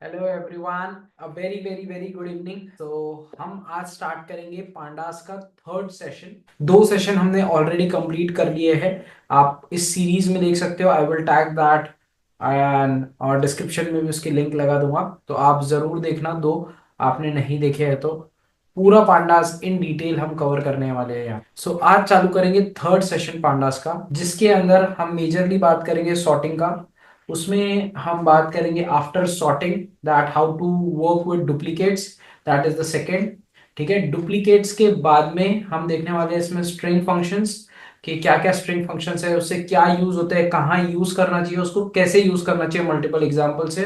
Hello everyone, a very very very good evening. तो हम आज स्टार्ट करेंगे पांडास का थर्ड सेशन। दो सेशन हमने ऑलरेडी कंप्लीट कर लिए हैं। आप इस सीरीज में देख सकते हो। I will tag that and और डिस्क्रिप्शन में भी उसकी लिंक लगा दूंगा, तो आप जरूर देखना। दो आपने नहीं देखे हैं तो पूरा पांडास इन डिटेल हम कवर करने वाले हैं यहाँ। सो आज चालू करेंगे थर्ड सेशन पांडास का, जिसके अंदर हम मेजरली बात करेंगे सॉर्टिंग का। उसमें हम बात करेंगे after sorting that how to work with duplicates, that is the second. ठीक है, डुप्लीकेट्स के बाद में हम देखने वाले हैं इसमें स्ट्रिंग फंक्शंस कि क्या क्या स्ट्रिंग फंक्शंस है, उससे क्या यूज होते हैं, कहाँ यूज करना चाहिए, उसको कैसे यूज करना चाहिए, मल्टीपल एग्जांपल से।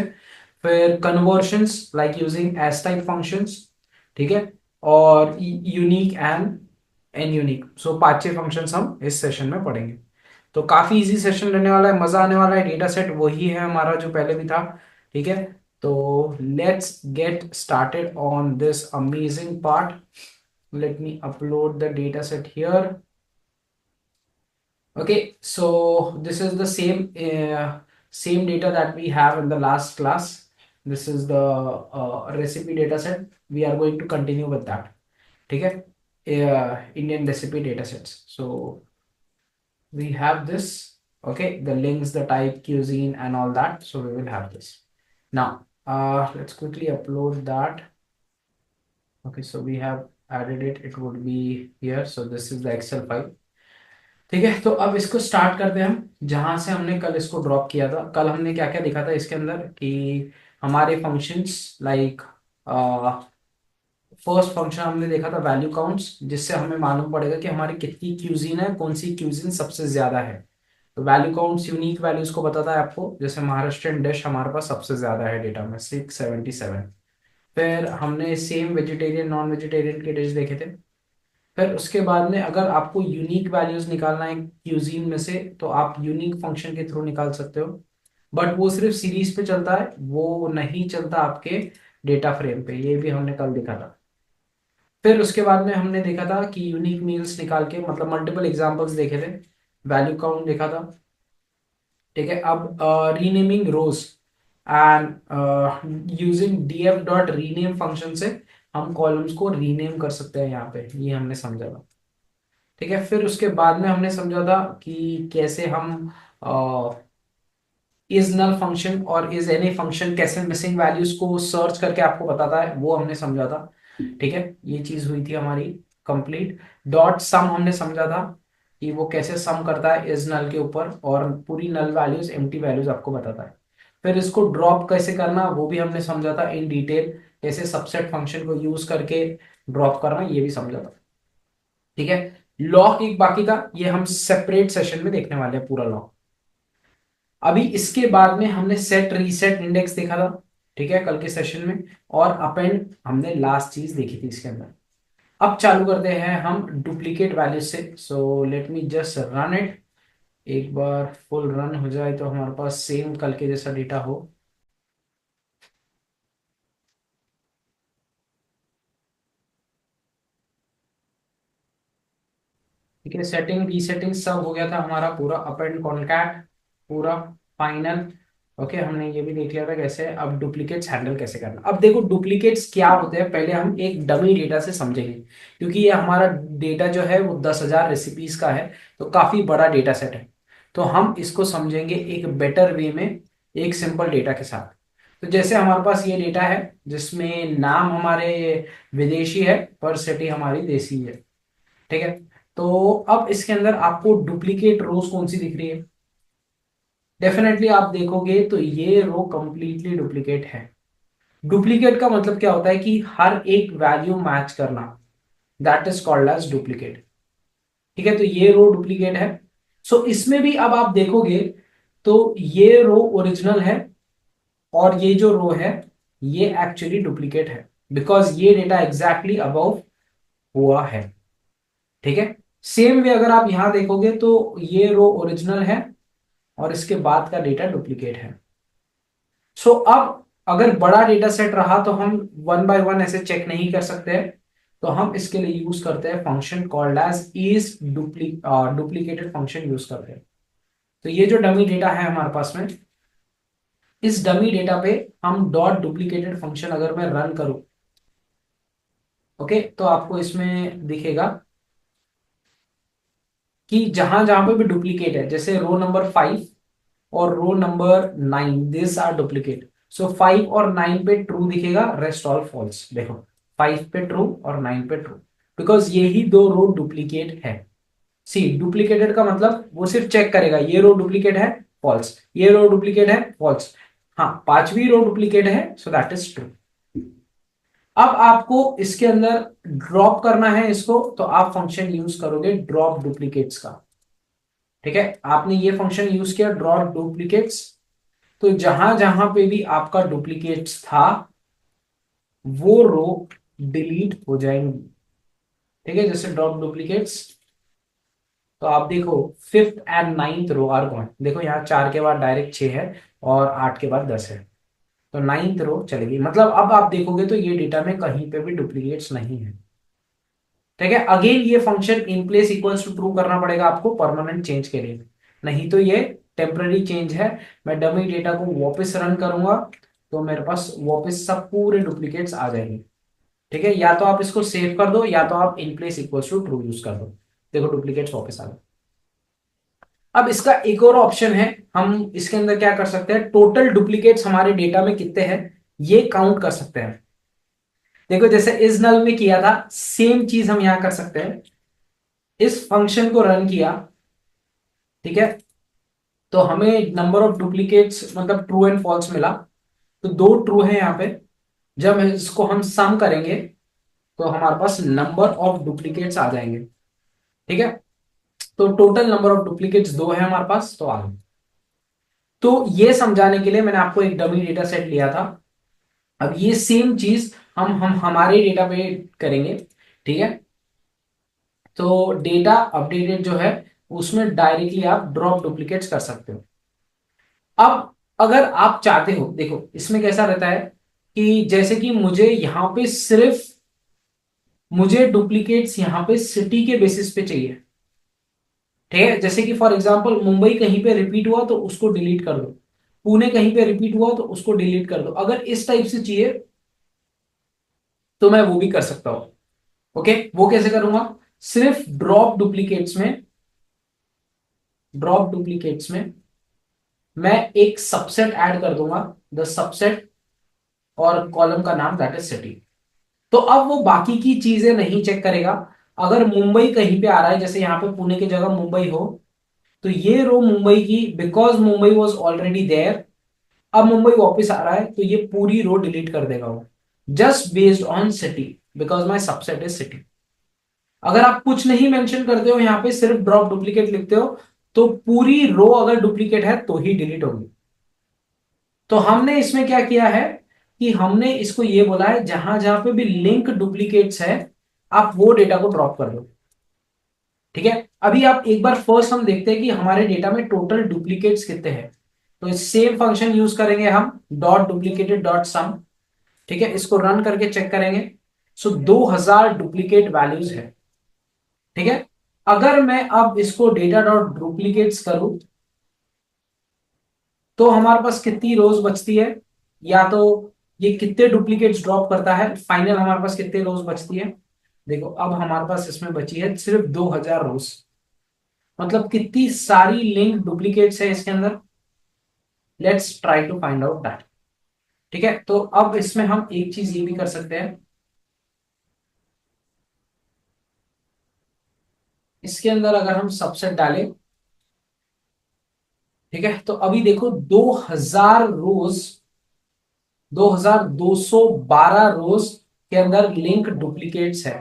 फिर conversions like using S type functions. ठीक है, और यूनिक एंड एन यूनिक। सो पांच छह फंक्शंस हम इस सेशन में पढ़ेंगे। तो काफी इजी सेशन रहने वाला है, मजा आने वाला है। डेटा सेट वही है हमारा जो पहले भी था। ठीक है, तो let's get started on this amazing part. Let me upload the data set here. Okay, so this is the same data that we have in the last class. This is the recipe data set. We are going to continue with that. ठीक है, Indian recipe data sets. So we have this. Okay, the links, the type, cuisine, and all that. So we will have this. Now, let's quickly upload that. Okay, so we have added it. It would be here. So this is the Excel file. ठीक है, तो अब इसको start करते हैं हम जहां से हमने कल इसको ड्रॉप किया था। कल हमने क्या क्या देखा था इसके अंदर कि हमारे फंक्शंस लाइक फर्स्ट फंक्शन हमने देखा था वैल्यू काउंट्स, जिससे हमें मालूम पड़ेगा कि हमारी कितनी क्यूजीन है, कौन सी क्यूजीन सबसे ज्यादा है। तो वैल्यू काउंट्स यूनिक वैल्यूज को बताता है आपको। जैसे महाराष्ट्रियन डिश हमारे पास सबसे ज्यादा है डेटा में 677। फिर हमने सेम वेजिटेरियन नॉन वेजिटेरियन के डिश देखे थे। फिर उसके बाद में अगर आपको यूनिक वैल्यूज निकालना है क्यूजीन में से, तो आप यूनिक फंक्शन के थ्रू निकाल सकते हो। बट वो सिर्फ सीरीज पे चलता है, वो नहीं चलता आपके डेटा फ्रेम पे। ये भी हमने कल देखा था। फिर उसके बाद में हमने देखा था कि यूनिक मील्स निकाल के, मतलब मल्टीपल एग्जांपल्स देखे थे। वैल्यू काउंट देखा था। ठीक है, अब renaming rows and using DF dot rename function से हम कॉलम्स को रीनेम कर सकते हैं यहाँ पे। ये हमने समझा था। ठीक है, फिर उसके बाद में हमने समझा था कि कैसे हम इज नल फंक्शन और इज एनी फंक्शन कैसे मिसिंग वैल्यूज को सर्च करके आपको बताता है, वो हमने समझा था। ठीक है, ये चीज हुई थी हमारी कंप्लीट। डॉट सम हमने समझा था कि वो कैसे सम करता है इज नल के ऊपर और पूरी नल वैल्यूज एम्प्टी वैल्यूज आपको बताता है। फिर इसको ड्रॉप कैसे करना वो भी हमने समझा था इन डिटेल। कैसे सबसेट फंक्शन को यूज करके ड्रॉप करना ये भी समझा था। ठीक है, लॉक एक बाकी था, ये हम सेपरेट सेशन में देखने वाले हैं पूरा लॉक। अभी इसके बाद में हमने सेट रीसेट इंडेक्स देखा था। ठीक है, कल के सेशन में। और अपेंड हमने लास्ट चीज देखी थी इसके अंदर। अब चालू करते हैं हम डुप्लीकेट वैल्यू से। So let me just run it. एक बार फुल रन हो जाए तो हमारे पास सेम कल के जैसा डेटा हो। ठीक है, सेटिंग रीसेटिंग सब हो गया था हमारा पूरा। अप एंड कॉन्कैट पूरा फाइनल। ओके, हमने ये भी देख लिया था कैसे। अब डुप्लीकेट्स हैंडल कैसे करना। अब देखो डुप्लीकेट्स क्या होते हैं, पहले हम एक डमी डेटा से समझेंगे। क्योंकि ये हमारा डेटा जो है वो 10,000 रेसिपीज का है, तो काफी बड़ा डेटा सेट है। तो हम इसको समझेंगे एक बेटर वे में, एक सिंपल डेटा के साथ। तो जैसे हमारे पास ये डेटा है जिसमें नाम हमारे विदेशी है पर सिटी हमारी देसी है। ठीक है, तो अब इसके अंदर आपको डुप्लीकेट रोज कौन सी दिख रही है। डेफिनेटली आप देखोगे तो ये रो कंप्लीटली डुप्लीकेट है। डुप्लीकेट का मतलब क्या होता है कि हर एक वैल्यू मैच करना, that is called as duplicate. ठीक है, तो ये रो डुप्लीकेट है। सो इसमें भी अब आप देखोगे तो ये रो ओरिजिनल है और ये जो रो है ये एक्चुअली डुप्लीकेट है, बिकॉज ये डेटा एग्जैक्टली अबव हुआ है। ठीक है, सेम वे अगर आप यहां देखोगे तो ये रो ओरिजिनल है और इसके बाद का डेटा डुप्लीकेट है। सो अब अगर बड़ा डेटा सेट रहा तो हम वन बाय वन ऐसे चेक नहीं कर सकते हैं। तो हम इसके लिए यूज करते हैं function called as is duplicated function use करते हैं। तो ये जो डमी डेटा है हमारे पास में, इस डमी डेटा पे हम डॉट डुप्लीकेटेड फंक्शन अगर मैं रन करूं, ओके, तो आपको इसमें दिखेगा कि जहां जहां पे भी डुप्लीकेट है, जैसे रो नंबर 5 और row number 9, this are duplicate. So 5 और 9 पे ट्रू दिखेगा, रेस्ट ऑल फॉल्स। देखो 5 पे ट्रू और 9 पे ट्रू, बिकॉज ये ही दो रो डुप्लीकेट है। सी डुप्लीकेटेड का मतलब वो सिर्फ चेक करेगा ये रो डुप्लीकेट है, फॉल्स, ये रो डुप्लीकेट है, फॉल्स। हाँ, पांचवी रो डुप्लीकेट है, सो दैट इज ट्रू। अब आपको इसके अंदर ड्रॉप करना है इसको, तो आप फंक्शन यूज करोगे ड्रॉप डुप्लीकेट्स का। ठीक है, आपने ये फंक्शन यूज किया ड्रॉप डुप्लीकेट्स, तो जहां जहां पे भी आपका डुप्लीकेट्स था वो रो डिलीट हो जाएंगी। ठीक है, जैसे ड्रॉप डुप्लीकेट्स, तो आप देखो 5th and 9th row are gone. देखो यहाँ 4 के बाद डायरेक्ट 6 है और 8 के बाद 10 है, तो 9th रो चलेगी। मतलब अब आप देखोगे तो ये डेटा में कहीं पे भी डुप्लीकेट्स नहीं है। ठीक है, अगेन ये function in place equals to true करना पड़ेगा आपको परमानेंट चेंज के लिए, नहीं तो ये टेम्पररी चेंज है। मैं डमी डेटा को वापस रन करूंगा तो मेरे पास वापस सब पूरे डुप्लीकेट्स आ जाएंगे। ठीक है, या तो आप इसको सेव कर दो या तो आप in place equals to true use कर दो। देखो डुप्लीकेट्स वापस आ गए। अब इसका एक और ऑप्शन है, हम इसके अंदर क्या कर सकते हैं, टोटल डुप्लीकेट्स हमारे डेटा में कितने हैं ये काउंट कर सकते हैं। देखो जैसे इस नल में किया था सेम चीज हम यहां कर सकते हैं। इस फंक्शन को रन किया, ठीक है, तो हमें नंबर ऑफ डुप्लीकेट्स मतलब ट्रू एंड फॉल्स मिला, तो दो ट्रू है यहाँ पे। जब इसको हम सम करेंगे तो हमारे पास नंबर ऑफ डुप्लीकेट्स आ जाएंगे। ठीक है, तो टोटल नंबर ऑफ डुप्लीकेट्स दो है हमारे पास, तो आ गए। तो ये समझाने के लिए मैंने आपको एक डमी डेटा सेट लिया था। अब ये सेम चीज हम हमारे डेटा पे करेंगे। ठीक है, तो डेटा अपडेटेड जो है उसमें डायरेक्टली आप ड्रॉप डुप्लीकेट्स कर सकते हो। अब अगर आप चाहते हो, देखो इसमें कैसा रहता है कि जैसे कि मुझे यहां पे सिर्फ मुझे डुप्लीकेट्स यहां पे सिटी के बेसिस पे चाहिए। ठीक है, जैसे कि फॉर एग्जांपल मुंबई कहीं पे रिपीट हुआ तो उसको डिलीट कर दो, पुणे कहीं पे रिपीट हुआ तो उसको डिलीट कर दो। अगर इस टाइप से चाहिए तो मैं वो भी कर सकता हूं। ओके, वो कैसे करूंगा, सिर्फ ड्रॉप डुप्लीकेट्स में मैं एक सबसेट ऐड कर दूंगा, द सबसेट, और कॉलम का नाम दैट इज सिटी। तो अब वो बाकी की चीजें नहीं चेक करेगा। अगर मुंबई कहीं पे आ रहा है, जैसे यहाँ पे पुणे की जगह मुंबई हो, तो ये रो मुंबई की, because Mumbai was already there, अब मुंबई वापस आ रहा है तो ये पूरी रो डिलीट कर देगा वो, just based on city, because my subset is city. अगर आप कुछ नहीं मेंशन करते हो यहाँ पे, सिर्फ ड्रॉप डुप्लीकेट लिखते हो, तो पूरी रो अगर डुप्लीकेट है तो ही डिलीट होगी। तो हमने इसमें क्या किया है कि हमने इसको ये बोला है जहां जहां पे भी लिंक डुप्लीकेट्स है आप वो डेटा को ड्रॉप कर दो। ठीक है, अभी आप एक बार फर्स्ट हम देखते हैं कि हमारे डेटा में टोटल डुप्लीकेट्स कितने हैं। तो सेम फंक्शन यूज करेंगे हम, डॉट डुप्लीकेटेड डॉट सम। ठीक है, इसको रन करके चेक करेंगे। सो 2000 डुप्लीकेट वैल्यूज है। ठीक है, अगर मैं अब इसको डेटा डॉट डुप्लीकेट्स करूं तो हमारे पास कितनी रोज बचती है, या तो ये कितने डुप्लीकेट्स ड्रॉप करता है, फाइनल हमारे पास कितने रोज बचती है। देखो अब हमारे पास इसमें बची है सिर्फ 2000 रोज, मतलब कितनी सारी लिंक डुप्लीकेट्स है इसके अंदर। Let's try to find out that. ठीक है, तो अब इसमें हम एक चीज ये भी कर सकते हैं, इसके अंदर अगर हम सबसेट डालें, ठीक है, तो अभी देखो 2000 रोज, 2212 रोज के अंदर लिंक डुप्लीकेट्स है।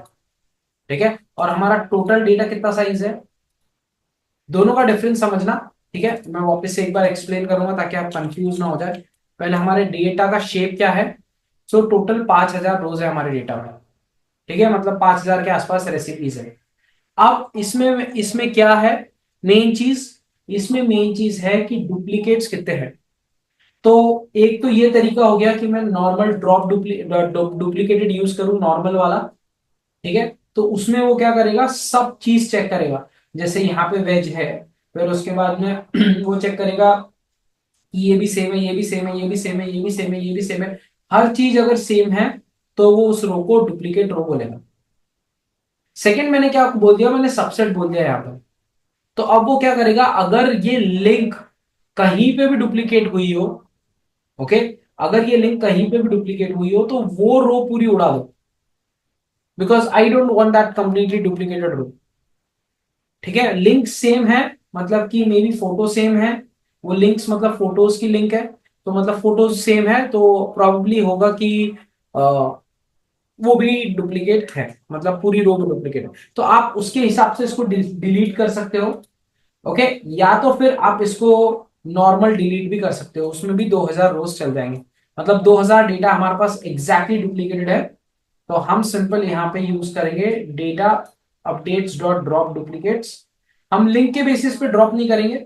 ठीक है, और हमारा टोटल डेटा कितना साइज है, दोनों का डिफरेंस समझना। ठीक है, मैं वापस से एक बार एक्सप्लेन करूंगा ताकि आप कंफ्यूज ना हो जाए। पहले हमारे डेटा का शेप क्या है, सो टोटल 5000 रोज है हमारे डेटा में। ठीक है, मतलब 5000 के आसपास रेसिपीज है। अब इसमें इसमें क्या है मेन चीज, इसमें मेन चीज है कि डुप्लीकेट्स कितने हैं। तो एक तो ये तरीका हो गया कि मैं नॉर्मल ड्रॉप डुप्लीकेटेड यूज करूं, नॉर्मल वाला। ठीक है, तो उसमें वो क्या करेगा, सब चीज चेक करेगा। जैसे यहाँ पे वेज है, फिर उसके बाद में वो चेक करेगा कि ये भी सेम है, ये भी सेम है, ये भी सेम है, ये भी सेम है, ये भी सेम है, हर चीज अगर सेम है तो वो उस रो को डुप्लीकेट रो बोलेगा। सेकंड मैंने क्या बोल दिया, मैंने सबसेट बोल दिया यहाँ पर। तो अब वो क्या करेगा, अगर ये लिंक कहीं पे भी डुप्लीकेट हुई हो, ओके, अगर ये लिंक कहीं पे भी डुप्लीकेट हुई हो तो वो रो पूरी उड़ा दो, because I don't want that completely duplicated row. ठीक है, लिंक सेम है, मतलब कि मेरी फोटो सेम है, वो लिंक्स मतलब फोटोज की लिंक है, तो मतलब फोटोज सेम है तो प्रॉब्ली होगा कि वो भी डुप्लीकेट है, मतलब पूरी रो में डुप्लीकेट है, तो आप उसके हिसाब से इसको डिलीट कर सकते हो। ओके, या तो फिर आप इसको नॉर्मल डिलीट भी कर सकते हो, उसमें भी 2000 रोज चल जाएंगे, मतलब 2000 डेटा हमारे पास एग्जैक्टली डुप्लीकेटेड है। तो हम सिंपल यहाँ पे यूज करेंगे data updates dot drop duplicates. हम लिंक के बेसिस पे ड्रॉप नहीं करेंगे,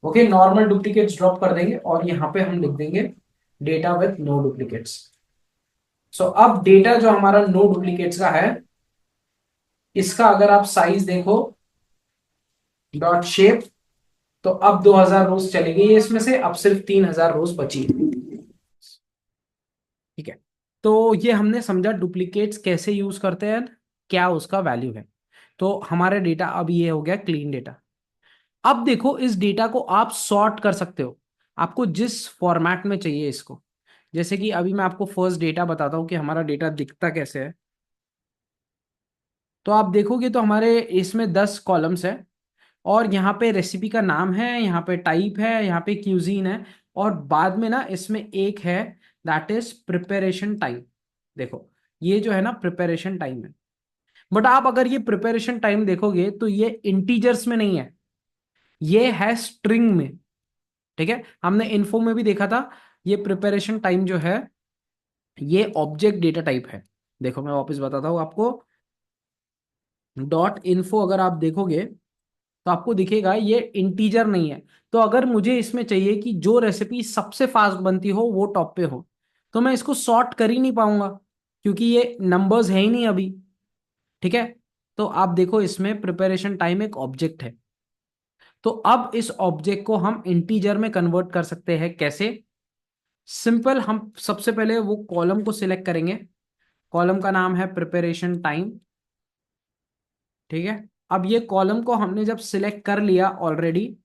ओके, नॉर्मल डुप्लीकेट्स ड्रॉप कर देंगे और यहाँ पे हम लिख देंगे डेटा विथ नो डुप्लीकेट्स। सो अब डेटा जो हमारा नो डुप्लीकेट्स का है, इसका अगर आप साइज देखो डॉट शेप, तो अब 2000 रोज चली गई है इसमें से, अब सिर्फ 3000 रोज बची है। ठीक है, तो ये हमने समझा डुप्लीकेट्स कैसे यूज करते हैं, क्या उसका वैल्यू है। तो हमारा डेटा अब ये हो गया क्लीन डेटा। अब देखो इस डेटा को आप सॉर्ट कर सकते हो, आपको जिस फॉर्मेट में चाहिए इसको। जैसे कि अभी मैं आपको फर्स्ट डेटा बताता हूँ कि हमारा डेटा दिखता कैसे है। तो आप देखोगे तो हमारे इसमें 10 कॉलम्स है, और यहाँ पे रेसिपी का नाम है, यहाँ पे टाइप है, यहाँ पे क्यूजीन है, और बाद में ना इसमें एक है दैट इज प्रिपरेशन टाइम। देखो ये जो है ना प्रिपरेशन टाइम है, बट आप अगर ये प्रिपरेशन टाइम देखोगे तो ये इंटीजर्स में नहीं है, ये है स्ट्रिंग में। ठीक है, हमने इन्फो में भी देखा था, ये प्रिपरेशन टाइम जो है ये ऑब्जेक्ट डेटा टाइप है। देखो मैं वापस बताता हूँ आपको, डॉट इन्फो अगर आप देखोगे तो आपको दिखेगा ये इंटीजर नहीं है। तो अगर मुझे इसमें चाहिए कि जो रेसिपी सबसे फास्ट बनती हो वो टॉप पे हो, तो मैं इसको सॉर्ट कर ही नहीं पाऊंगा, क्योंकि ये नंबर्स है ही नहीं अभी। ठीक है, तो आप देखो इसमें प्रिपरेशन टाइम एक ऑब्जेक्ट है, तो अब इस ऑब्जेक्ट को हम इंटीजर में कन्वर्ट कर सकते हैं कैसे। सिंपल, हम सबसे पहले वो कॉलम को सिलेक्ट करेंगे, कॉलम का नाम है प्रिपरेशन टाइम। ठीक है, अब ये कॉलम को हमने जब सिलेक्ट कर लिया ऑलरेडी,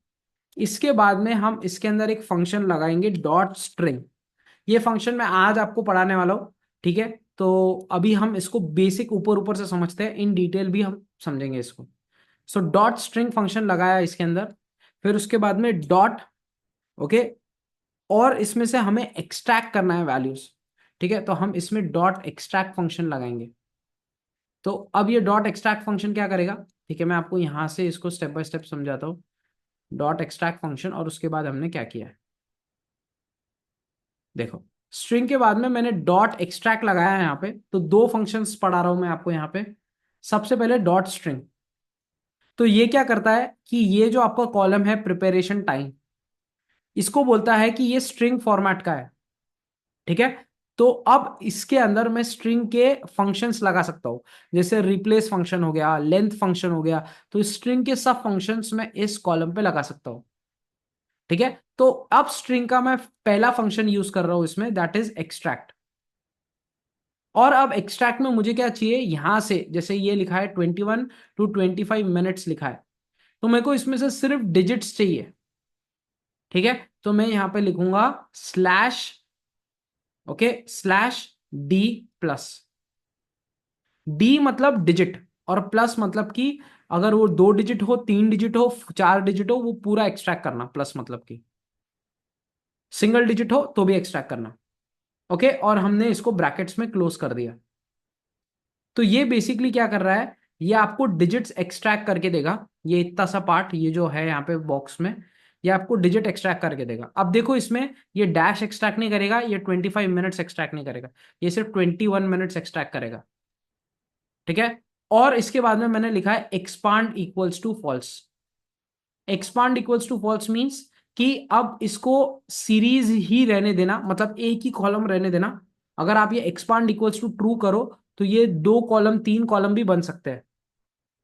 इसके बाद में हम इसके अंदर एक फंक्शन लगाएंगे डॉट स्ट्रिंग। ये फंक्शन मैं आज आपको पढ़ाने वाला हूँ। ठीक है, तो अभी हम इसको बेसिक ऊपर ऊपर से समझते हैं, इन डिटेल भी हम समझेंगे इसको। सो डॉट स्ट्रिंग फंक्शन लगाया इसके अंदर, फिर उसके बाद में डॉट, ओके, और इसमें से हमें एक्सट्रैक्ट करना है वैल्यूज। ठीक है, तो हम इसमें डॉट एक्सट्रैक्ट फंक्शन लगाएंगे। तो अब ये डॉट एक्सट्रैक्ट फंक्शन क्या करेगा, ठीक है, मैं आपको यहां से इसको स्टेप बाय स्टेप समझाता हूँ। डॉट एक्सट्रैक्ट फंक्शन, और उसके बाद हमने क्या किया है, देखो स्ट्रिंग के बाद में मैंने डॉट एक्सट्रैक्ट लगाया है यहाँ पे, तो दो फंक्शंस पढ़ा रहा हूं मैं आपको यहाँ पे। सबसे पहले डॉट स्ट्रिंग, तो ये क्या करता है कि ये जो आपका कॉलम है प्रिपरेशन टाइम, इसको बोलता है कि ये स्ट्रिंग फॉर्मेट का है। ठीक है, तो अब इसके अंदर मैं स्ट्रिंग के फंक्शंस लगा सकता हूं, जैसे रिप्लेस फंक्शन हो गया, लेंथ फंक्शन हो गया, तो स्ट्रिंग के सब फंक्शंस मैं इस कॉलम पे लगा सकता हूं। ठीक है, तो अब स्ट्रिंग का मैं पहला फंक्शन यूज कर रहा हूं इसमें, दैट इज एक्सट्रैक्ट। और अब एक्सट्रैक्ट में मुझे क्या चाहिए, यहां से जैसे ये लिखा है 21 to 25 मिनट्स लिखा है, तो मेरे को इसमें से सिर्फ डिजिट्स चाहिए। ठीक है, तो मैं यहां पे लिखूंगा slash, okay, slash D plus. D मतलब डिजिट, और प्लस मतलब कि अगर वो 2 डिजिट हो, 3 डिजिट हो, 4 डिजिट हो, वो पूरा एक्सट्रैक्ट करना, प्लस मतलब कि सिंगल डिजिट हो तो भी एक्सट्रैक्ट करना। ओके, और हमने इसको ब्रैकेट्स में क्लोज कर दिया। तो ये बेसिकली क्या कर रहा है, ये आपको डिजिट्स एक्सट्रैक्ट करके देगा, ये इतना सा पार्ट ये जो है यहाँ पे बॉक्स में, ये आपको डिजिट एक्सट्रैक्ट करके देगा। अब देखो इसमें ये डैश एक्सट्रैक्ट नहीं करेगा, ये 25 मिनट्स एक्सट्रैक्ट नहीं करेगा, ये सिर्फ 21 मिनट्स एक्सट्रैक्ट करेगा। ठीक है, और इसके बाद में मैंने लिखा है expand equals to false. Expand equals to false means कि अब इसको सीरीज ही रहने देना, मतलब एक ही कॉलम रहने देना। अगर आप ये एक्सपांड इक्वल्स टू ट्रू करो तो ये 2 कॉलम 3 कॉलम भी बन सकते हैं।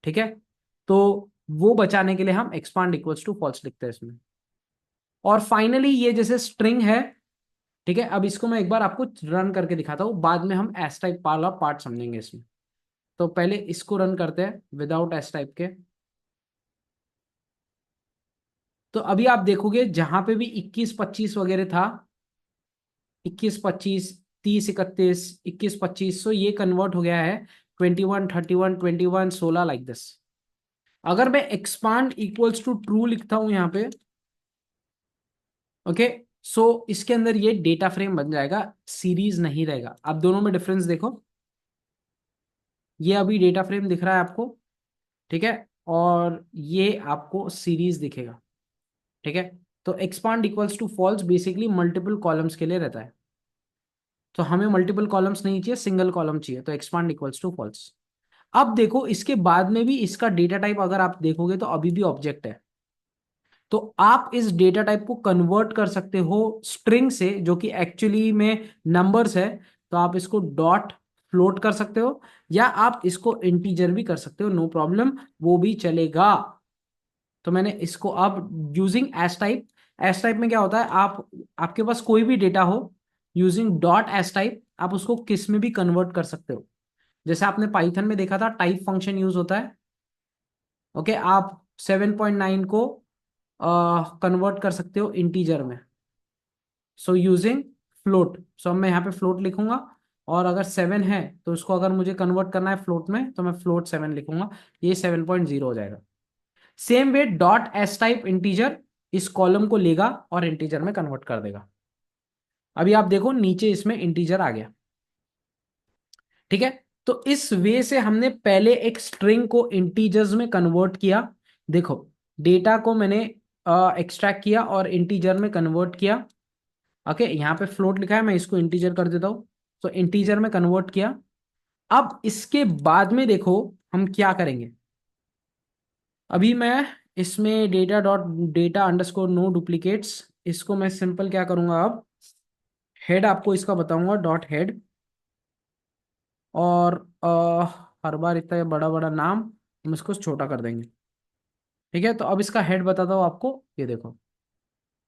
ठीक है, तो वो बचाने के लिए हम एक्सपांड इक्वल्स टू फॉल्स लिखते हैं इसमें। और फाइनली ये जैसे स्ट्रिंग है, ठीक है। अब इसको मैं एक बार आपको रन करके दिखाता हूँ, बाद में हम एस टाइप वाला पार्ट समझेंगे इसमें। तो पहले इसको रन करते हैं विदाउट एस टाइप के। तो अभी आप देखोगे जहां पे भी 21 25 वगैरह था, 21 25 30 31 21 25, तो ये कन्वर्ट हो गया है 21 31 21 16 लाइक दिस। अगर मैं एक्सपांड इक्वल्स टू ट्रू लिखता हूं यहाँ पे, ओके, सो इसके अंदर ये डेटा फ्रेम बन जाएगा, सीरीज नहीं रहेगा। आप दोनों में डिफरेंस देखो, ये अभी डेटा फ्रेम दिख रहा है आपको, ठीक है, और ये आपको सीरीज दिखेगा, ठीक है। तो expand equals to false basically multiple columns के लिए रहता है, तो हमें मल्टीपल कॉलम्स नहीं चाहिए, सिंगल कॉलम चाहिए, तो एक्सपांड इक्वल्स टू फॉल्स। अब देखो इसके बाद में भी इसका डेटा टाइप अगर आप देखोगे तो अभी भी ऑब्जेक्ट है, तो आप इस डेटा टाइप को कन्वर्ट कर सकते हो स्ट्रिंग से, जो कि एक्चुअली में नंबर्स है। तो आप इसको डॉट फ्लोट कर सकते हो, या आप इसको इंटीजर भी कर सकते हो, नो प्रॉब्लम, वो भी चलेगा। तो मैंने इसको अब using S type, S type में क्या होता है, आप आपके पास कोई भी डेटा हो, यूजिंग डॉट एस टाइप आप उसको किस में भी कन्वर्ट कर सकते हो। जैसे आपने पाइथन में देखा था टाइप फंक्शन यूज होता है, ओके, आप 7.9 को कन्वर्ट कर सकते हो इंटीजर में, सो यूजिंग फ्लोट। सो अब मैं यहाँ पे फ्लोट लिखूंगा, और अगर 7 है तो उसको अगर मुझे कन्वर्ट करना है फ्लोट में, तो मैं फ्लोट 7 लिखूंगा, ये 7.0 हो जाएगा। Same way dot S type integer इस कॉलम को लेगा और इंटीजर में कन्वर्ट कर देगा। अभी आप देखो नीचे इसमें इंटीजर आ गया, ठीक है। तो इस वे से हमने पहले एक स्ट्रिंग को इंटीजर्स में कन्वर्ट किया। देखो डेटा को मैंने एक्सट्रैक्ट किया और इंटीजर में कन्वर्ट किया, ओके, यहाँ पे फ्लोट लिखा है, मैं इसको इंटीजर कर देता हूँ, तो इंटीजर में कन्वर्ट किया। अब इसके बाद में देखो हम क्या करेंगे। अभी मैं इसमें data dot data underscore no duplicates, इसको मैं सिंपल क्या करूंगा, अब हेड आपको इसका बताऊंगा, डॉट हेड, और हर बार इतना बड़ा बड़ा नाम हम इसको छोटा कर देंगे, ठीक है। तो अब इसका हेड बताता हूँ आपको, ये देखो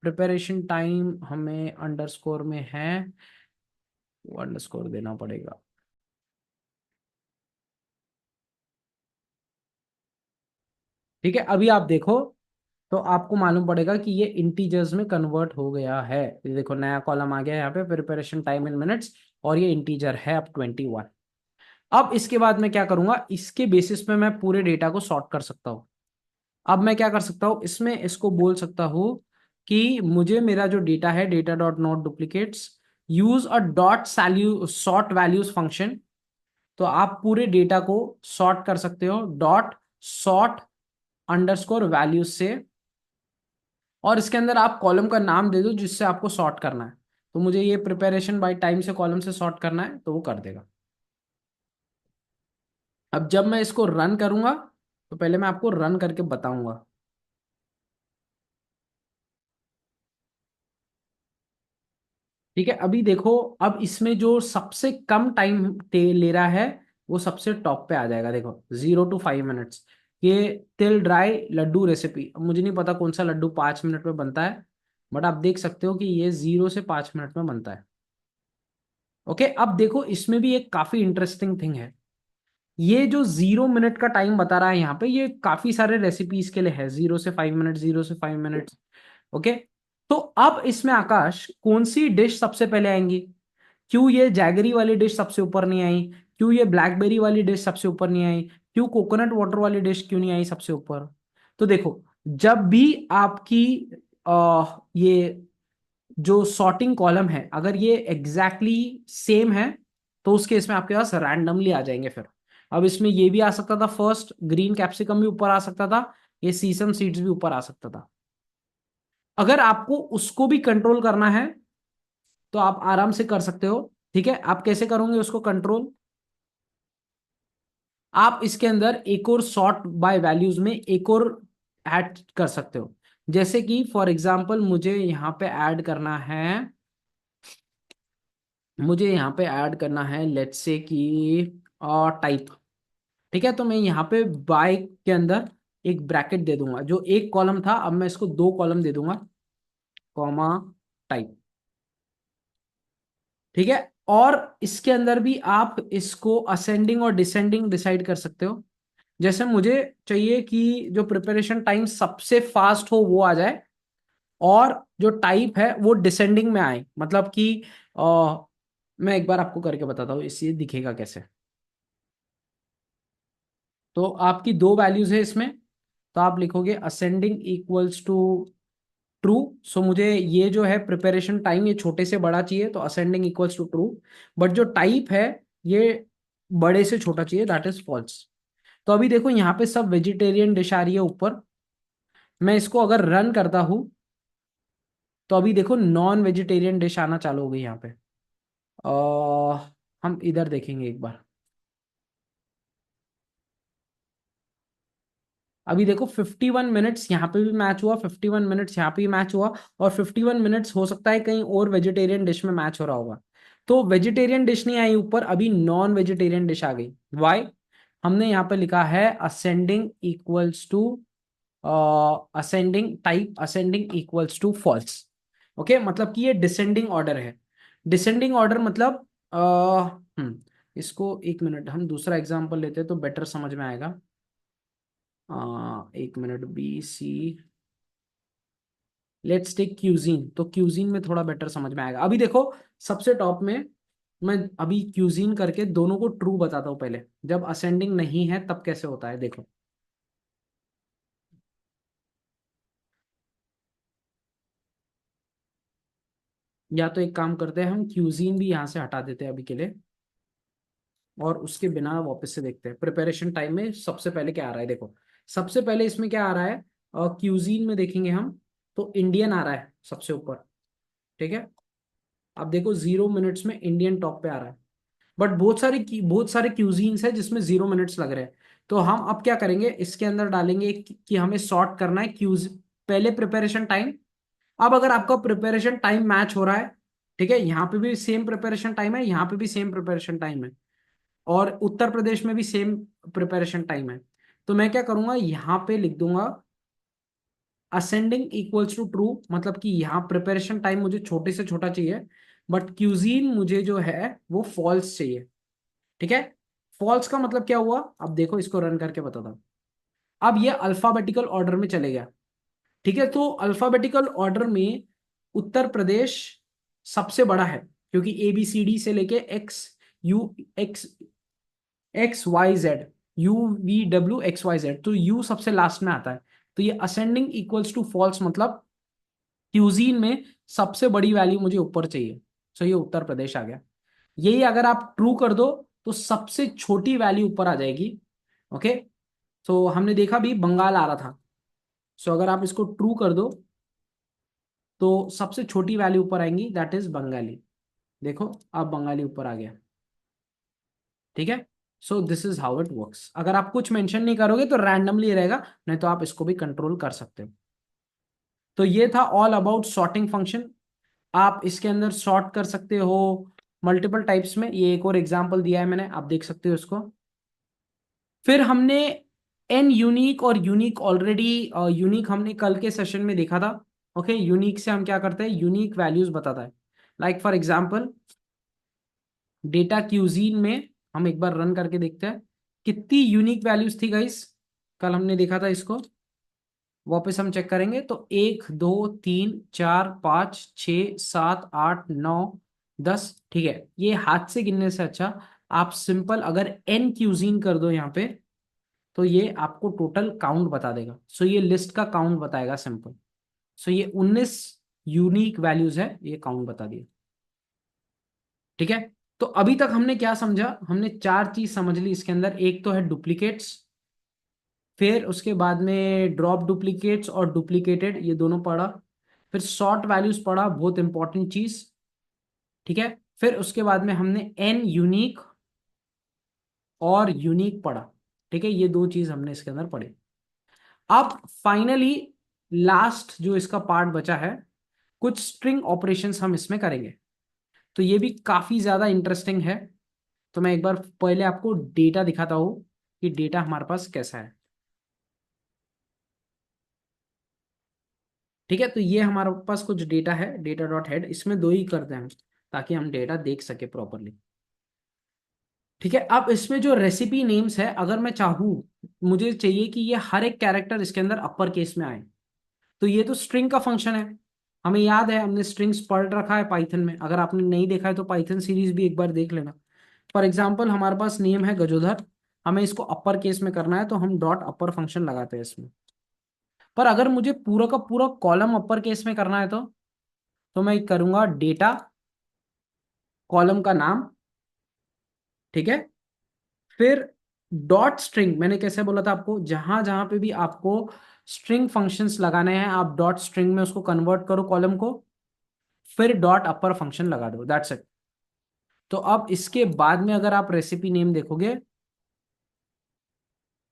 प्रिपरेशन टाइम हमें अंडरस्कोर में है, वो अंडरस्कोर देना पड़ेगा, ठीक है। अभी आप देखो तो आपको मालूम पड़ेगा कि ये इंटीजर्स में कन्वर्ट हो गया है। ये देखो नया कॉलम आ गया यहाँ पे, प्रिपरेशन टाइम इन मिनट्स, और ये इंटीजर है अब 21। अब इसके बाद मैं क्या करूंगा, इसके बेसिस पे मैं पूरे डेटा को सॉर्ट कर सकता हूँ। अब मैं क्या कर सकता हूँ इसमें, इसको बोल सकता हूँ कि मुझे मेरा जो डेटा है, data dot not duplicates, use a dot value sort values function. तो आप पूरे डेटा को सॉर्ट कर सकते हो डॉट सॉर्ट अंडरस्कोर वैल्यूज से, और इसके अंदर आप कॉलम का नाम दे दो जिससे आपको सॉर्ट करना है। तो मुझे ये प्रिपरेशन बाय टाइम से कॉलम से सॉर्ट करना है, तो वो कर देगा। अब जब मैं इसको रन करूंगा, तो पहले मैं आपको रन करके बताऊंगा, ठीक है। अभी देखो, अब इसमें जो सबसे कम टाइम ले रहा है वो सबसे टॉप पे आ जाएगा, देखो 0 to 5 मिनट्स। ये तिल ड्राई लड्डू रेसिपी, अब मुझे नहीं पता कौन सा लड्डू 5 मिनट में बनता है, बट आप देख सकते हो कि ये 0 से 5 मिनट में बनता है, ओके। अब देखो इसमें भी एक काफी इंटरेस्टिंग थिंग है, ये जो 0 मिनट का टाइम बता रहा है यहाँ पे, ये काफी सारे रेसिपीज के लिए है, 0 से 5 मिनट 0 से 5 मिनट, ओके। तो अब इसमें आकाश कौन सी डिश सबसे पहले आएंगी, क्यों ये जैगरी वाली डिश सबसे ऊपर नहीं आई, क्यों ये ब्लैकबेरी वाली डिश सबसे ऊपर नहीं आई, क्यों कोकोनट वाटर वाली डिश क्यों नहीं आई सबसे ऊपर। तो देखो जब भी आपकी ये जो सॉर्टिंग कॉलम है अगर ये एग्जैक्टली सेम है, तो उस केस में आपके पास रैंडमली आ जाएंगे फिर। अब इसमें ये भी आ सकता था, फर्स्ट ग्रीन कैप्सिकम भी ऊपर आ सकता था, ये सीसम सीड्स भी ऊपर आ सकता था। अगर आपको उसको भी कंट्रोल करना है तो आप आराम से कर सकते हो, ठीक है। आप कैसे करोगे उसको कंट्रोल, आप इसके अंदर एक और सॉर्ट बाय वैल्यूज में एक और ऐड कर सकते हो। जैसे कि फॉर एग्जांपल मुझे यहाँ पे ऐड करना है लेट्स से कि टाइप, ठीक है। तो मैं यहाँ पे बाय के अंदर एक ब्रैकेट दे दूंगा, जो एक कॉलम था अब मैं इसको 2 कॉलम दे दूंगा, कॉमा टाइप। ठीक है। और इसके अंदर भी आप इसको असेंडिंग और डिसेंडिंग डिसाइड कर सकते हो। जैसे मुझे चाहिए कि जो प्रिपरेशन टाइम सबसे फास्ट हो वो आ जाए, और जो टाइप है वो डिसेंडिंग में आए, मतलब कि मैं एक बार आपको करके बताता हूँ इससे दिखेगा कैसे। तो आपकी दो वैल्यूज है इसमें, तो आप लिखोगे असेंडिंग इक्वल्स टू ट्रू। सो मुझे ये जो है प्रिपरेशन टाइम ये छोटे से बड़ा चाहिए, तो ascending equals to true. But जो टाइप है ये बड़े से छोटा चाहिए, दैट इज फॉल्स। तो अभी देखो यहाँ पे सब वेजिटेरियन डिश आ रही है ऊपर। मैं इसको अगर रन करता हूँ तो अभी देखो नॉन वेजिटेरियन डिश आना चालू हो गई यहाँ पे। हम इधर देखेंगे एक बार। अभी देखो 51 मिनट्स यहाँ पे भी मैच हुआ, 51 मिनट्स यहाँ पे भी मैच हुआ, और 51 मिनट्स हो सकता है कहीं और वेजिटेरियन डिश में मैच हो रहा होगा। तो वेजिटेरियन डिश नहीं आई ऊपर, अभी नॉन वेजिटेरियन डिश आ गई। वाई? हमने यहाँ पे लिखा है ascending equals to ascending type ascending equals to false. Okay, मतलब कि ये डिसेंडिंग ऑर्डर है। डिसेंडिंग ऑर्डर मतलब इसको एक मिनट हम दूसरा एग्जांपल लेते हैं तो बेटर समझ में आएगा। एक minute, B C, let's take cuisine. तो क्यूजीन में थोड़ा बेटर समझ में आएगा। अभी देखो सबसे टॉप में मैं अभी क्यूजीन करके दोनों को ट्रू बताता हूँ पहले, जब असेंडिंग नहीं है तब कैसे होता है देखो। या तो एक काम करते हैं, हम क्यूजीन भी यहाँ से हटा देते हैं अभी के लिए, और उसके बिना वापस से देखते हैं प्रिपरेशन टाइम में सबसे पहले क्या आ रहा है। देखो सबसे पहले इसमें क्या आ रहा है, क्यूजीन में देखेंगे हम तो इंडियन आ रहा है सबसे ऊपर। ठीक है। अब देखो 0 मिनट्स में इंडियन टॉप पे आ रहा है। बट बहुत सारे क्यूजीन्स है जिसमें 0 मिनट्स लग रहे हैं। तो हम अब क्या करेंगे, इसके अंदर डालेंगे कि हमें सॉर्ट करना है क्यूज, पहले प्रिपरेशन टाइम। अब अगर आपका प्रिपरेशन टाइम मैच हो रहा है, ठीक है, यहाँ पे भी सेम प्रिपरेशन टाइम है, यहाँ पे भी सेम प्रिपरेशन टाइम है, और उत्तर प्रदेश में भी सेम प्रिपरेशन टाइम है, तो मैं क्या करूंगा यहाँ पे लिख दूंगा असेंडिंग इक्वल्स टू ट्रू। मतलब कि यहाँ प्रिपरेशन टाइम मुझे छोटे से छोटा चाहिए, बट क्यूजीन मुझे जो है वो फॉल्स चाहिए। ठीक है। फॉल्स का मतलब क्या हुआ, अब देखो इसको रन करके बताता हूं। अब ये अल्फाबेटिकल ऑर्डर में चले गया। ठीक है, तो अल्फाबेटिकल ऑर्डर में उत्तर प्रदेश सबसे बड़ा है, क्योंकि ए बी सी डी से लेके X U X X Y Z, U V W X Y Z, तो यू सबसे लास्ट में आता है। तो ये असेंडिंग इक्वल्स टू फॉल्स, मतलब क्यूजीन में सबसे बड़ी वैल्यू मुझे ऊपर चाहिए। सो ये उत्तर प्रदेश आ गया। यही अगर आप ट्रू कर दो तो सबसे छोटी वैल्यू ऊपर आ जाएगी। ओके। तो हमने देखा भी बंगाल आ रहा था। सो अगर आप इसको ट्रू कर दो तो सबसे छोटी वैल्यू ऊपर आएंगी, दैट इज बंगाली। देखो अब बंगाली ऊपर आ गया। ठीक है। So this is how it works. अगर आप कुछ मेंशन नहीं करोगे तो रैंडमली रहेगा, नहीं तो आप इसको भी कंट्रोल कर सकते हो। तो ये था ऑल अबाउट सॉर्टिंग फंक्शन। आप इसके अंदर सॉर्ट कर सकते हो मल्टीपल टाइप्स में। ये एक और एग्जांपल दिया है मैंने, आप देख सकते हो इसको। फिर हमने एन यूनिक और यूनिक ऑलरेडी, यूनिक हमने कल के सेशन में देखा था। ओके, यूनिक से हम क्या करते हैं, यूनिक वैल्यूज बताता है। Like for example data cuisine में हम एक बार रन करके देखते हैं कितनी यूनिक वैल्यूज थी गाइस। कल हमने देखा था इसको, वापस हम चेक करेंगे तो 1 2 3 4 5 6 7 8 9 10। ठीक है, ये हाथ से गिनने से अच्छा आप सिंपल अगर एन क्यूजीन कर दो यहाँ पे, तो ये आपको टोटल काउंट बता देगा। सो ये लिस्ट का काउंट बताएगा सिंपल। सो ये 19 यूनिक वैल्यूज है, ये काउंट बता दिया। ठीक है। तो अभी तक हमने क्या समझा, हमने चार चीज समझ ली इसके अंदर। एक तो है डुप्लीकेट्स, फिर उसके बाद में ड्रॉप डुप्लीकेट्स और डुप्लीकेटेड, ये दोनों पढ़ा। फिर शॉर्ट वैल्यूज पढ़ा, बहुत इंपॉर्टेंट चीज। ठीक है। फिर उसके बाद में हमने एन यूनिक और यूनिक पढ़ा। ठीक है, ये दो चीज हमने इसके अंदर पढ़ी। अब फाइनली लास्ट जो इसका पार्ट बचा है, कुछ स्ट्रिंग ऑपरेशंस हम इसमें करेंगे। तो ये भी काफी ज्यादा इंटरेस्टिंग है। तो मैं एक बार पहले आपको डेटा दिखाता हूं कि डेटा हमारे पास कैसा है। ठीक है, तो ये हमारे पास कुछ डेटा है, डेटा डॉट हेड, इसमें दो ही करते हैं हम, ताकि हम डेटा देख सके प्रॉपरली। ठीक है, अब इसमें जो रेसिपी नेम्स है, अगर मैं चाहूँ, मुझे चाहिए कि ये हर एक कैरेक्टर इसके अंदर अपर केस में आए, तो ये तो स्ट्रिंग का फंक्शन है। हमें याद है, हमने स्ट्रिंग्स पढ़ रखा है पाइथन में, अगर आपने नहीं देखा है तो पाइथन सीरीज भी एक बार देख लेना। फॉर एग्जाम्पल हमारे पास नेम है गजोधर, हमें इसको अपर केस में करना है तो हम डॉट अपर फंक्शन लगाते हैं इसमें। पर अगर मुझे पूरा का पूरा कॉलम अपर केस में करना है तो मैं करूंगा डेटा कॉलम का नाम। ठीक है, फिर डॉट स्ट्रिंग, मैंने कैसे बोला था आपको, जहां जहां पे भी आपको स्ट्रिंग फंक्शंस लगाने हैं आप डॉट स्ट्रिंग में उसको कन्वर्ट करो कॉलम को, फिर डॉट अपर फंक्शन लगा दो, दैट्स इट। तो अब इसके बाद में अगर आप रेसिपी नेम देखोगे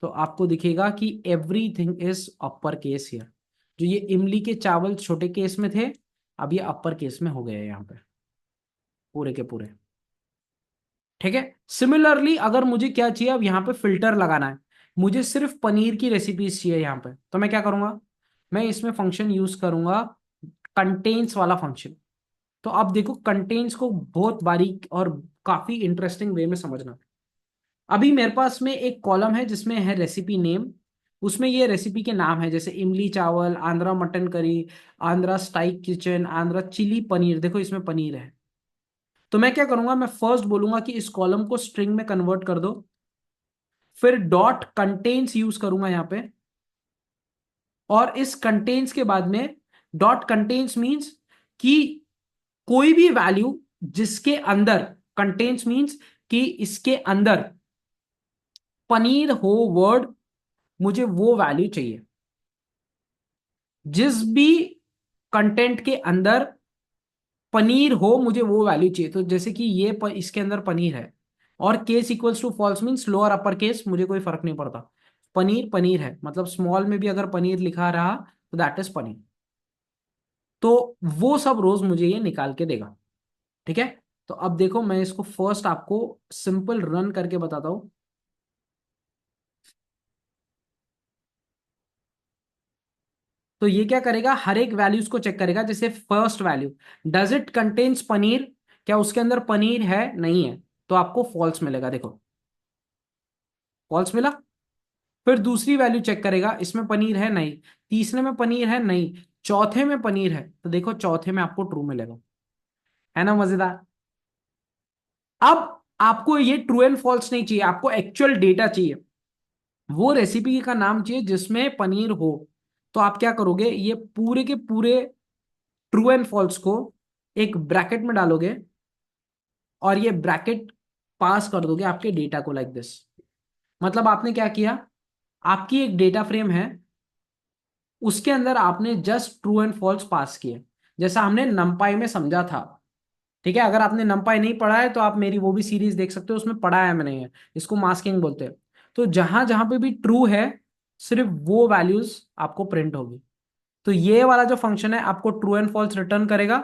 तो आपको दिखेगा कि everything is upper case here. जो ये इमली के चावल छोटे केस में थे, अब ये अपर केस में हो गए हैं यहाँ पे, पूरे के पूरे। ठीक है, सिमिलरली अगर मुझे क्या चाहिए, अब यहाँ पे फिल्टर लगाना है, मुझे सिर्फ पनीर की रेसिपीज चाहिए यहाँ पे, तो मैं क्या करूंगा, मैं इसमें फंक्शन यूज करूंगा, कंटेन्स वाला फंक्शन। तो आप देखो कंटेन्स को बहुत बारीक और काफी इंटरेस्टिंग वे में समझना। अभी मेरे पास में एक कॉलम है जिसमें है रेसिपी नेम, उसमें ये रेसिपी के नाम है, जैसे इमली चावल, Andhra mutton curry, Andhra style kitchen, Andhra chilli paneer, देखो इसमें पनीर है। तो मैं क्या करूंगा, मैं फर्स्ट बोलूंगा कि इस कॉलम को स्ट्रिंग में कन्वर्ट कर दो, फिर डॉट कंटेन्स यूज करूंगा यहाँ पे, और इस कंटेन्स के बाद में डॉट कंटेन्स मींस कि कोई भी वैल्यू जिसके अंदर, कंटेन्स मींस कि इसके अंदर पनीर हो वर्ड, मुझे वो वैल्यू चाहिए। जिस भी कंटेंट के अंदर पनीर हो मुझे वो वैल्यू चाहिए, तो जैसे कि इसके अंदर पनीर है, और case equals to false means lower upper case, मुझे कोई फर्क नहीं पड़ता, पनीर पनीर है, मतलब स्मॉल में भी अगर पनीर लिखा रहा तो दैट इज पनीर। तो वो सब रोज मुझे ये निकाल के देगा। ठीक है, तो अब देखो मैं इसको फर्स्ट आपको सिंपल रन करके बताता हूं। तो ये क्या करेगा, हर एक वैल्यूज को चेक करेगा, जैसे first value, does it contains paneer, क्या उसके अंदर पनीर है, नहीं है, तो आपको फॉल्स मिलेगा, देखो फॉल्स मिला। फिर दूसरी वैल्यू चेक करेगा, इसमें पनीर है, नहीं, तीसरे में पनीर है, नहीं, चौथे में पनीर है, तो देखो चौथे में आपको ट्रू मिलेगा। है ना मजेदार। अब आपको ये ट्रू एंड फॉल्स नहीं चाहिए, आपको एक्चुअल डेटा चाहिए, वो रेसिपी का नाम चाहिए जिसमें पनीर हो। तो आप क्या करोगे, ये पूरे के पूरे ट्रू एंड फॉल्स को एक ब्रैकेट में डालोगे, और ये ब्रैकेट पास कर दोगे आपके डेटा को, लाइक दिस। मतलब आपने क्या किया, आपकी एक डेटा फ्रेम है, उसके अंदर आपने जस्ट ट्रू एंड फॉल्स पास किए, जैसा हमने नंपाई में समझा था। ठीक है, अगर आपने नंपाई नहीं पढ़ा है तो आप मेरी वो भी सीरीज देख सकते हो, उसमें पढ़ा है मैंने ये, इसको मास्किंग बोलते हैं। तो जहां जहां पे भी ट्रू है, सिर्फ वो वैल्यूज आपको प्रिंट होगी। तो ये वाला जो फंक्शन है आपको ट्रू एंड फॉल्स रिटर्न करेगा।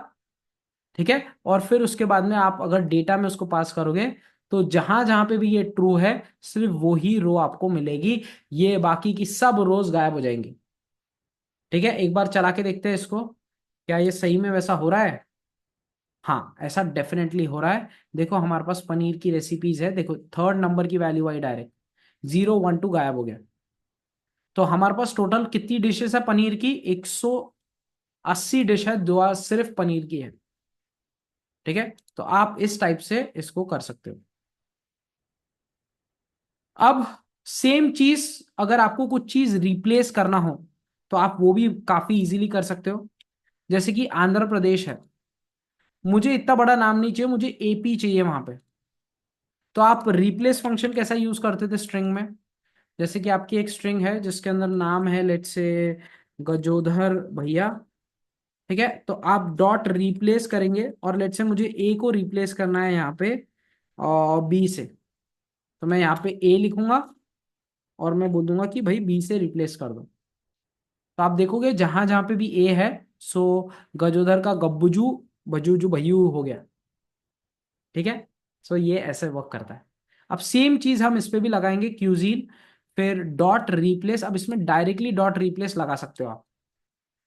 ठीक है, और फिर उसके बाद में आप अगर डेटा में उसको पास करोगे, तो जहां जहां पे भी ये ट्रू है, सिर्फ वो ही रो आपको मिलेगी, ये बाकी की सब रोज गायब हो जाएंगी। ठीक है, एक बार चला के देखते हैं इसको, क्या ये सही में वैसा हो रहा है। हाँ, ऐसा डेफिनेटली हो रहा है। देखो हमारे पास पनीर की रेसिपीज है, देखो थर्ड नंबर की वैल्यू आई डायरेक्ट, 012 गायब हो गया। तो हमारे पास टोटल कितनी डिशेस है पनीर की, 180 डिश है जो आज सिर्फ पनीर की है। ठीक है, तो आप इस टाइप से इसको कर सकते हो। अब सेम चीज, अगर आपको कुछ चीज रिप्लेस करना हो तो आप वो भी काफी इजीली कर सकते हो। जैसे कि आंध्र प्रदेश है, मुझे इतना बड़ा नाम नहीं चाहिए, मुझे एपी चाहिए वहां पे। तो आप रिप्लेस फंक्शन कैसा यूज करते थे स्ट्रिंग में, जैसे कि आपकी एक स्ट्रिंग है जिसके अंदर नाम है लेट्स से गजोधर भैया। ठीक है, तो आप डॉट रिप्लेस करेंगे, और लेट्स से मुझे ए को रिप्लेस करना है यहाँ पे और बी से, तो मैं यहाँ पे ए लिखूंगा, और मैं बोल दूंगा कि भाई बी से रिप्लेस कर दो। तो आप देखोगे जहां जहां पे भी ए है, सो गजोधर का गब्बुजू बजूजू भयू हो गया। ठीक है, सो ये ऐसे वर्क करता है। अब सेम चीज हम इस पे भी लगाएंगे, क्यूजीन, फिर डॉट रिप्लेस, अब इसमें डायरेक्टली डॉट रिप्लेस लगा सकते हो आप।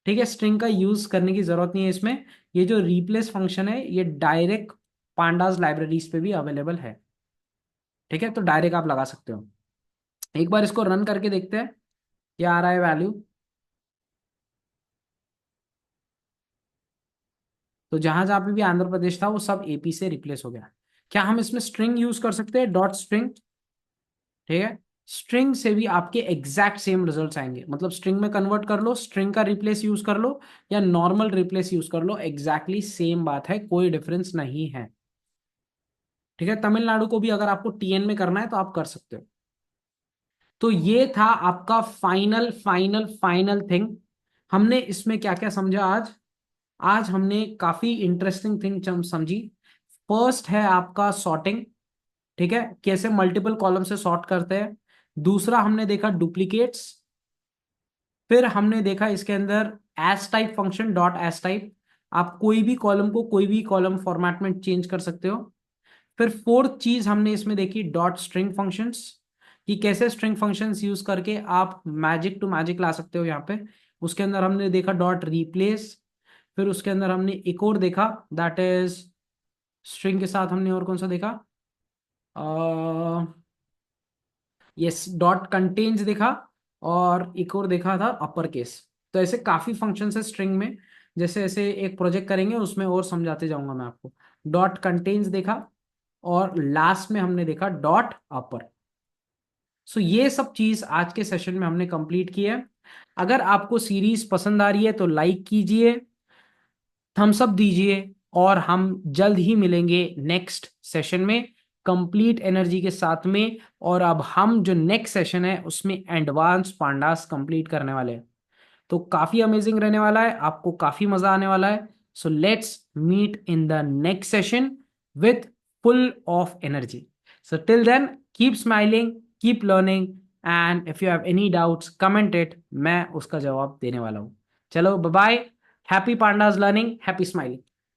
ठीक है, स्ट्रिंग का यूज करने की जरूरत नहीं है इसमें। ये जो रिप्लेस फंक्शन है ये डायरेक्ट पांडास लाइब्रेरीज पे भी अवेलेबल है। ठीक है, तो डायरेक्ट आप लगा सकते हो। एक बार इसको रन करके देखते हैं क्या आ रहा है वैल्यू। तो जहां जहां पे भी आंध्र प्रदेश था वो सब एपी से रिप्लेस हो गया। क्या हम इसमें स्ट्रिंग यूज कर सकते हैं, डॉट स्ट्रिंग? ठीक है, स्ट्रिंग से भी आपके एग्जैक्ट सेम रिजल्ट्स आएंगे। मतलब स्ट्रिंग में कन्वर्ट कर लो, स्ट्रिंग का रिप्लेस यूज कर लो या नॉर्मल रिप्लेस यूज कर लो, एग्जैक्टली सेम बात है, कोई डिफरेंस नहीं है। ठीक है, तमिलनाडु को भी अगर आपको टीएन में करना है तो आप कर सकते हो। तो ये था आपका फाइनल फाइनल फाइनल थिंग। हमने इसमें क्या क्या समझा आज? आज हमने काफी इंटरेस्टिंग थिंग समझी। फर्स्ट है आपका सॉर्टिंग। ठीक है, कैसे मल्टीपल कॉलम से सॉर्ट करते हैं। दूसरा हमने देखा डुप्लीकेट्स। फिर हमने देखा इसके अंदर S type function, dot S type. आप कोई भी कॉलम को कोई भी कॉलम फॉर्मेट में चेंज कर सकते हो। फिर फोर्थ चीज हमने इसमें देखी डॉट स्ट्रिंग फंक्शंस, कि कैसे स्ट्रिंग फंक्शंस यूज करके आप मैजिक टू मैजिक ला सकते हो यहाँ पे। उसके अंदर हमने देखा डॉट रिप्लेस। फिर उसके अंदर हमने एक और देखा, दैट इज स्ट्रिंग के साथ हमने और कौन सा देखा, यस, डॉट कंटेन्स देखा। और एक और देखा था अपर केस। तो ऐसे काफी फंक्शंस है स्ट्रिंग में। जैसे ऐसे एक प्रोजेक्ट करेंगे उसमें और समझाते जाऊंगा मैं आपको। डॉट कंटेन्स देखा और लास्ट में हमने देखा डॉट अपर। सो ये सब चीज आज के सेशन में हमने कंप्लीट की है। अगर आपको सीरीज पसंद आ रही है तो लाइक कीजिए, थम्स अप दीजिए, और हम जल्द ही मिलेंगे नेक्स्ट सेशन में कंप्लीट एनर्जी के साथ में। और अब हम जो नेक्स्ट सेशन है उसमें एडवांस पांडास कंप्लीट करने वाले हैं। तो काफी अमेजिंग रहने वाला है, आपको काफी मजा आने वाला है। So let's meet in the next session with full of energy. So till then keep smiling, keep learning, and if you have any doubts comment it, मैं उसका जवाब देने वाला हूँ। चलो bye bye. Happy pandas learning, happy smiling.